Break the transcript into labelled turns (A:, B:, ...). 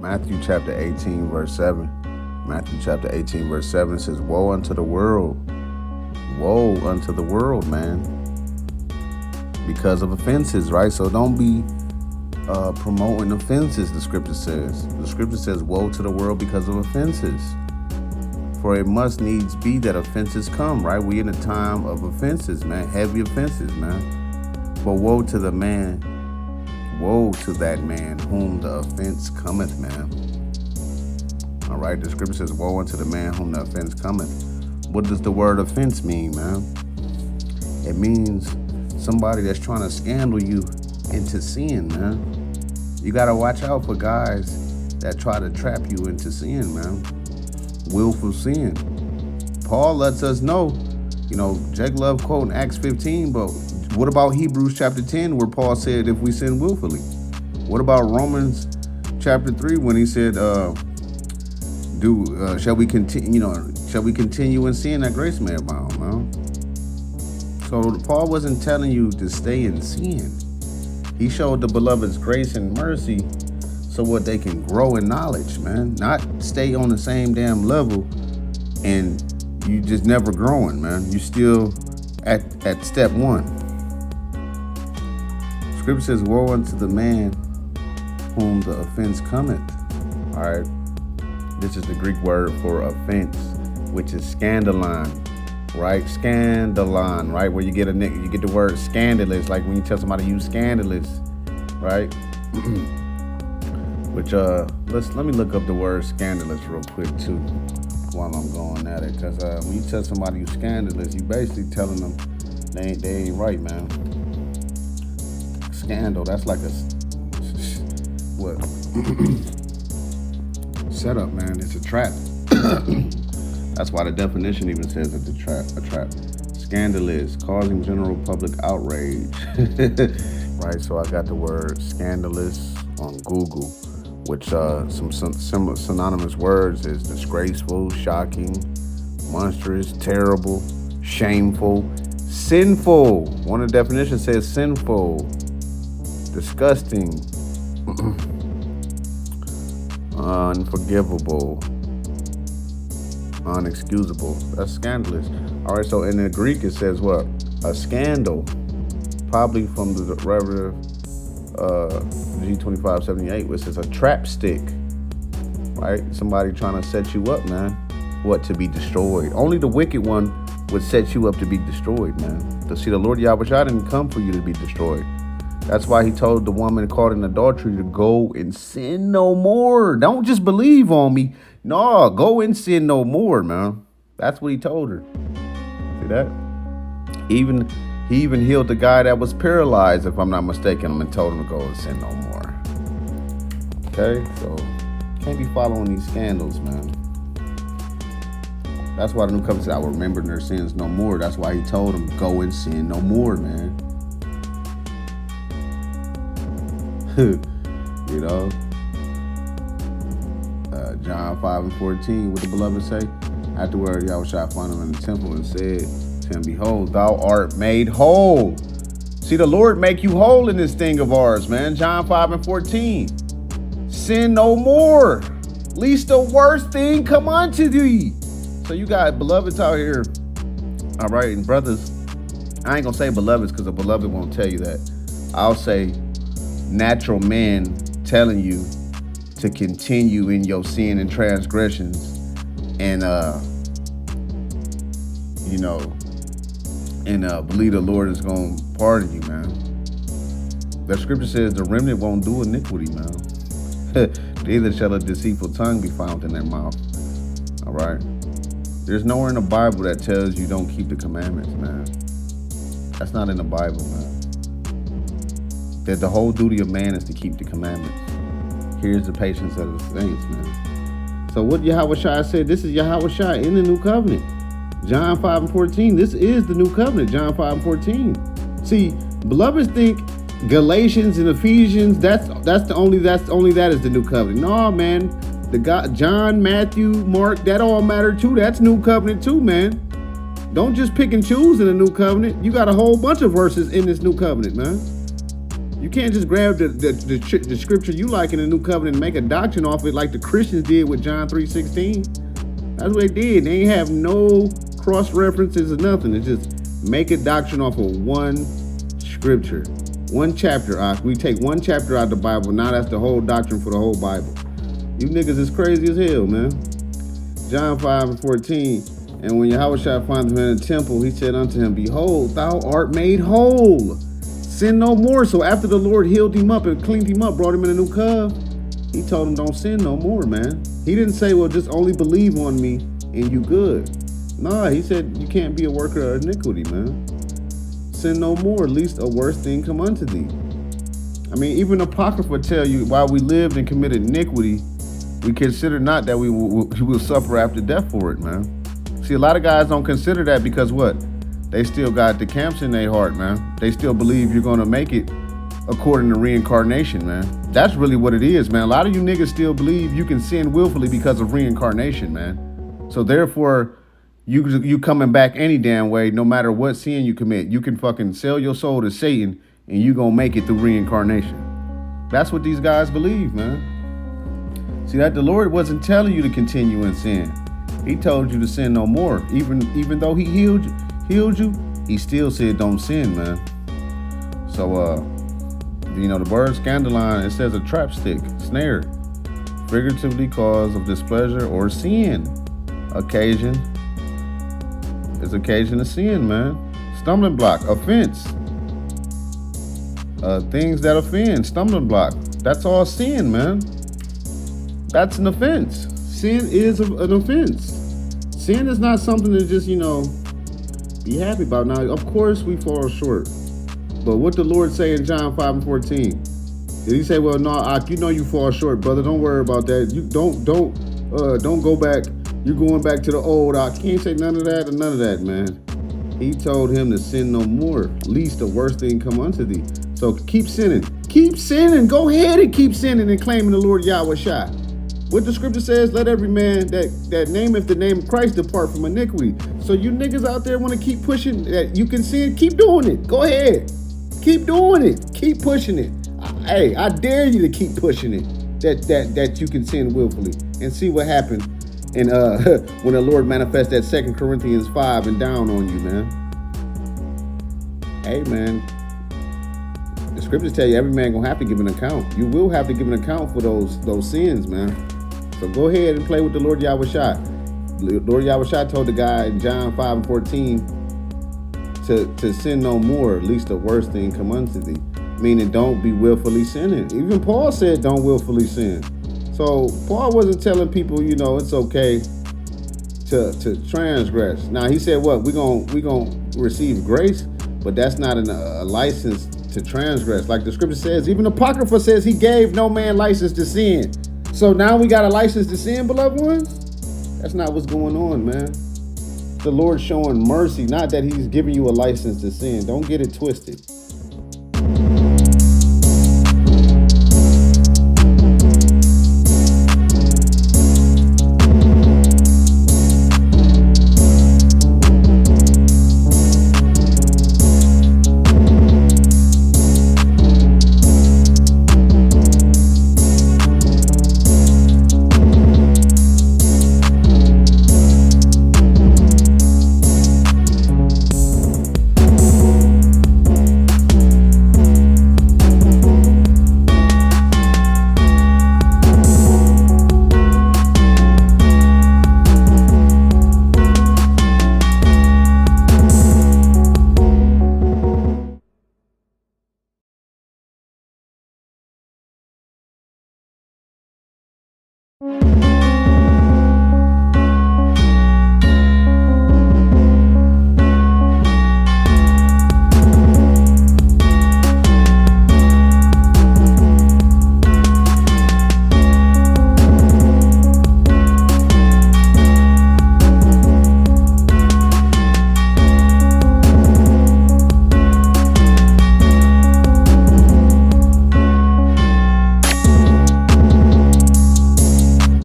A: Matthew chapter 18, verse 7. Matthew chapter 18, verse 7 says, woe unto the world. Woe unto the world, man. Because of offenses, right? So don't be promoting offenses, the scripture says. The scripture says, woe to the world because of offenses. For it must needs be that offenses come, right? We in a time of offenses, man. Heavy offenses, man. But woe to the man. Woe to that man whom the offense cometh, man. All right, the scripture says, woe unto the man whom the offense cometh. What does the word offense mean, man? It means somebody that's trying to scandal you into sin, man. You got to watch out for guys that try to trap you into sin, man. Willful sin. Paul lets us know, Jake love quoting Acts 15, but what about Hebrews chapter 10 where Paul said if we sin willfully? What about Romans chapter 3 when he said, shall we continue in sin that grace may abound, man? So Paul wasn't telling you to stay in sin. He showed the beloved's grace and mercy so what they can grow in knowledge, man. Not stay on the same damn level and you just never growing, man. You still at step one. Scripture says, woe unto the man whom the offense cometh. All right. This is the Greek word for offense, which is scandalon, right? Scandalon, right? Where you get the word scandalous, like when you tell somebody you scandalous, right? Which let me look up the word scandalous real quick too, while I'm going at it, because when you tell somebody you scandalous, you basically telling them they ain't right, man. Scandal, that's like a what? Setup, man. It's a trap. That's why the definition even says it's a trap. Scandalous, causing general public outrage. Right, so I got the word scandalous on Google, which some similar synonymous words is disgraceful, shocking, monstrous, terrible, shameful, sinful. One of the definitions says sinful, disgusting, unforgivable, unexcusable. That's scandalous. All right, so in the Greek it says what? A scandal, probably from the Reverend G2578, which is a trap stick, right? Somebody trying to set you up, man. What? To be destroyed. Only the wicked one would set you up to be destroyed, man. To see, the Lord Yahweh didn't come for you to be destroyed. That's why he told the woman caught in adultery to go and sin no more. Don't just believe on me. No, go and sin no more, man. That's what he told her. See that? He even healed the guy that was paralyzed, if I'm not mistaken, and told him to go and sin no more. Okay, so can't be following these scandals, man. That's why the new covenant said, I will remember their sins no more. That's why he told them, go and sin no more, man. John 5:14, what the beloved say? Afterward, Yahweh shall find him in the temple and said to him, behold, thou art made whole. See, the Lord make you whole in this thing of ours, man. John 5:14. Sin no more, lest the worst thing come unto thee. So you got beloveds out here, all right, and brothers. I ain't gonna say beloveds because a beloved won't tell you that. I'll say natural men telling you to continue in your sin and transgressions and believe the Lord is going to pardon you, man. The scripture says the remnant won't do iniquity, man. Neither shall a deceitful tongue be found in their mouth. All right. There's nowhere in the Bible that tells you don't keep the commandments, man. That's not in the Bible, man. That the whole duty of man is to keep the commandments. Here's the patience of the saints, man. So what Yahweh Shai said, this is Yahweh Shai in the new covenant. John 5:14, this is the new covenant, John 5:14. See, beloveds think Galatians and Ephesians, that's only that is the new covenant. No, man, the God, John, Matthew, Mark, that all matter too. That's new covenant too, man. Don't just pick and choose in the new covenant. You got a whole bunch of verses in this new covenant, man. You can't just grab the scripture you like in the new covenant and make a doctrine off it like the Christians did with John 3:16. That's what they did. They ain't have no cross references or nothing. It's just make a doctrine off of one scripture, one chapter. We take one chapter out of the Bible. Now that's the whole doctrine for the whole Bible. You niggas is crazy as hell, man. John 5:14. And when Yahushua found him in the temple, he said unto him, Behold, thou art made whole. Sin no more. So after the Lord healed him up and cleaned him up, brought him in a new cove, he told him, don't sin no more, man. He didn't say, well, just only believe on me and you good. Nah, he said, you can't be a worker of iniquity, man. Sin no more, least a worse thing come unto thee. I mean, even Apocrypha tell you, while we lived and committed iniquity, we consider not that we will suffer after death for it, man. See, a lot of guys don't consider that because what? They still got the camps in their heart, man. They still believe you're going to make it according to reincarnation, man. That's really what it is, man. A lot of you niggas still believe you can sin willfully because of reincarnation, man. So therefore, you coming back any damn way, no matter what sin you commit. You can fucking sell your soul to Satan and you gonna make it through reincarnation. That's what these guys believe, man. See, that the Lord wasn't telling you to continue in sin. He told you to sin no more. Even though he healed you, he still said don't sin, man. So the word scandalon, it says a trap stick, snare, figuratively cause of displeasure or sin. Occasion of sin, man. Stumbling block, offense. Things that offend, stumbling block. That's all sin, man. That's an offense. Sin is an offense. Sin is not something to just, be happy about. Now, of course, we fall short. But what the Lord say in John 5:14? Did he say, well, no, you fall short, brother. Don't worry about that. You don't go back. You're going back to the old. I can't say none of that, man. He told him to sin no more, least the worst thing come unto thee. So keep sinning. Keep sinning. Go ahead and keep sinning and claiming the Lord Yahweh Shai. What the scripture says, let every man that nameth the name of Christ depart from iniquity. So you niggas out there want to keep pushing that you can sin, keep doing it. Go ahead. Keep doing it. Keep pushing it. Hey, I dare you to keep pushing it. That you can sin willfully. And see what happens. And when the Lord manifests that 2 Corinthians 5 and down on you, man. Hey, man. The scriptures tell you every man gonna have to give an account. You will have to give an account for those sins, man. So go ahead and play with the Lord Yahweh Shai. Lord Yahweh Shai told the guy in John 5:14 to sin no more, least the worst thing come unto thee. Meaning don't be willfully sinning. Even Paul said don't willfully sin. So Paul wasn't telling people, it's okay to transgress. Now he said what? We're gonna receive grace, but that's not a license to transgress. Like the scripture says, even Apocrypha says he gave no man license to sin. So now we got a license to sin, beloved ones? That's not what's going on, man. The Lord showing mercy, not that he's giving you a license to sin. Don't get it twisted.